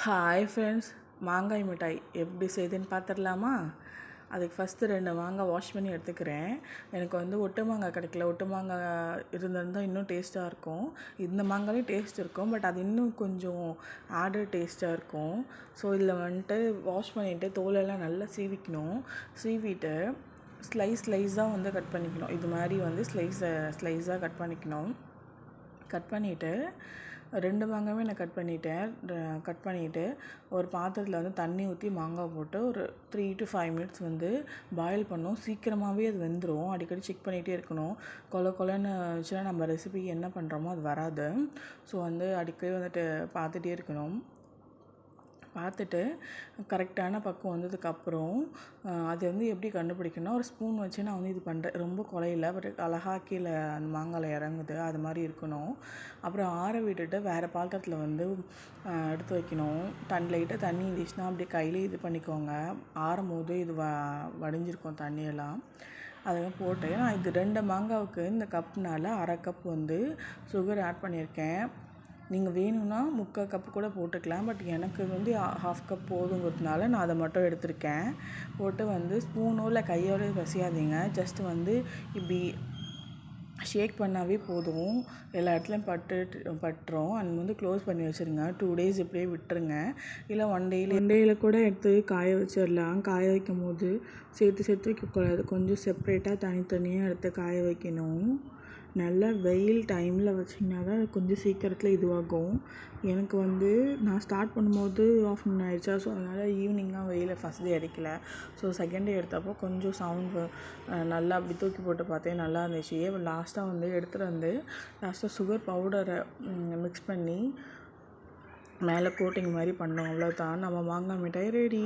Hi friends, மாங்காய் மிட்டாய் எப்படி செய்யுதுன்னு பார்த்துடலாமா? அதுக்கு ஃபஸ்ட்டு 2 மாங்காய் வாஷ் பண்ணி எடுத்துக்கிறேன். எனக்கு வந்து ஒட்டு மாங்காய் கிடைக்கல. ஒட்டு மாங்காய் இருந்திருந்தால் இன்னும் டேஸ்ட்டாக இருக்கும். இந்த மாங்காயும் டேஸ்ட் இருக்கும், பட் அது இன்னும் கொஞ்சம் ஆடட் டேஸ்ட்டாக இருக்கும். ஸோ இதில் வந்துட்டு வாஷ் பண்ணிவிட்டு தோலெல்லாம் நல்லா சீவிக்கணும். சீவிட்டு ஸ்லைஸாக வந்து கட் பண்ணிக்கணும். இது மாதிரி வந்து ஸ்லைஸாக கட் பண்ணிக்கணும். கட் பண்ணிவிட்டு 2 மாங்காயுமே நான் கட் பண்ணிவிட்டு ஒரு பாத்திரத்தில் வந்து தண்ணி ஊற்றி மாங்காய் போட்டு ஒரு 3 to 5 மினிட்ஸ் வந்து பாயில் பண்ணணும். சீக்கிரமாகவே அது வெந்துடும். அடிக்கடி செக் பண்ணிகிட்டே இருக்கணும். கொலன்னு வச்சுன்னா நம்ம ரெசிபிக்கு என்ன பண்ணுறோமோ அது வராது. ஸோ வந்து அடிக்கடி வந்துட்டு பார்த்துட்டே இருக்கணும். பார்த்துட்டு கரெக்டான பக்குவம் வந்ததுக்கப்புறம் அது வந்து எப்படி கண்டுபிடிக்கணும்னா, ஒரு ஸ்பூன் வச்சு நான் வந்து இது பண்ணுறேன். ரொம்ப குழையில, பட் அழகாக கீழே அந்த மாங்காயில் இறங்குது. அது மாதிரி இருக்கணும். அப்புறம் ஆற விட்டுட்டு வேறு பாத்திரத்தில் வந்து எடுத்து வைக்கணும். லைட்டாக தண்ணி இருந்துச்சுன்னா அப்படியே கையிலே இது பண்ணிக்கோங்க. ஆறும் போது இது வடிஞ்சிருக்கும் தண்ணியெல்லாம். அதெல்லாம் போட்டு நான் இது 2 மாங்காவுக்கு இந்த கப்னால் 1/2 கப் வந்து சுகர் ஆட் பண்ணியிருக்கேன். நீங்கள் வேணும்னா 3/4 கப்பு கூட போட்டுக்கலாம். பட் எனக்கு வந்து 1/2 கப் போதுங்கிறதுனால நான் அதை மட்டும் எடுத்திருக்கேன். போட்டு வந்து ஸ்பூனோ இல்லை கையோட பசியாதீங்க. ஜஸ்ட்டு வந்து இப்படி ஷேக் பண்ணாவே போதும். எல்லா இடத்துலையும் பட்டுரும். அண்ட் வந்து க்ளோஸ் பண்ணி வச்சுருங்க. 2 days இப்படியே விட்டுருங்க. இல்லை 1 டேயில் கூட எடுத்து காய வச்சிடலாம். காய வைக்கும் போது சேர்த்து வைக்கக்கூடாது. கொஞ்சம் செப்ரேட்டாக தனித்தனியாக எடுத்து காய வைக்கணும். நல்லா வெயில் டைமில் வச்சிங்கன்னா தான் கொஞ்சம் சீக்கிரத்தில் இதுவாகும். எனக்கு வந்து நான் ஸ்டார்ட் பண்ணும்போது ஆஃப்டர்நூன் ஆகிடுச்சா, ஸோ அதனால் ஈவினிங்காக வெயில் ஃபஸ்ட் டே அடிக்கல. ஸோ செகண்ட் டே எடுத்தப்போ கொஞ்சம் சவுண்டு நல்லா அப்படி தூக்கி போட்டு பார்த்தேன், நல்லா இருந்துச்சு. லாஸ்ட்டாக வந்து எடுத்துகிட்டு வந்து சுகர் பவுடரை மிக்ஸ் பண்ணி மேலே கோட்டிங் மாதிரி பண்ணோம். அவ்வளோதான், நம்ம மாங்காய் மிட்டாய் ரெடி.